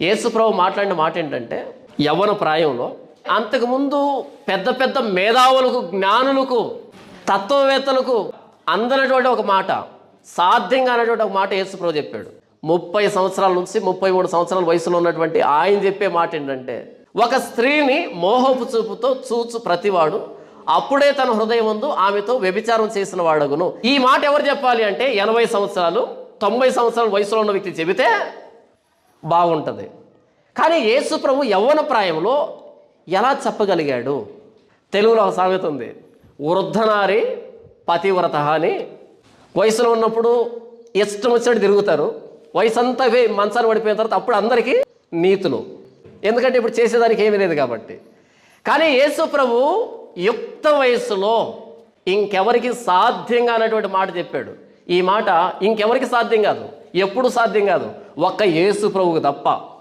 యేసు ప్రభు మాట్లాడిన మాట ఏంటంటే, యవ్వన ప్రాయంలో అంతకుముందు పెద్ద పెద్ద మేధావులకు, జ్ఞానులకు, తత్వవేత్తలకు అందనటువంటి ఒక మాట, సాధ్యంగా అనేటువంటి ఒక మాట యేసు ప్రభు చెప్పాడు. 30 సంవత్సరాల నుంచి 33 సంవత్సరాల వయసులో ఉన్నటువంటి ఆయన చెప్పే మాట ఏంటంటే, ఒక స్త్రీని మోహపు చూపుతో చూచు ప్రతివాడు అప్పుడే తన హృదయం ముందు ఆమెతో వ్యభిచారం చేసిన వాడగును. ఈ మాట ఎవరు చెప్పాలి అంటే 80 సంవత్సరాలు 90 సంవత్సరాల వయసులో ఉన్న వ్యక్తి చెబితే బాగుంటుంది. కానీ యేసు ప్రభు యవ్వన ప్రాయంలో ఎలా చెప్పగలిగాడు? తెలుగులో ఒక సామెత ఉంది, వృద్ధనారి పతివ్రత అని. వయసులో ఉన్నప్పుడు ఇష్టం వచ్చినట్టు తిరుగుతారు, వయసు అంతా మంచాన్ని పడిపోయిన తర్వాత అప్పుడు అందరికీ నీతులు, ఎందుకంటే ఇప్పుడు చేసేదానికి ఏమీ లేదు కాబట్టి. కానీ యేసు ప్రభు యుక్త వయసులో ఇంకెవరికి సాధ్యంగా అనేటువంటి మాట చెప్పాడు. ఈ మాట ఇంకెవరికి సాధ్యం కాదు, ఎప్పుడు సాధ్యం కాదు, ఒక్క యేసు ప్రభువుకు తప్ప.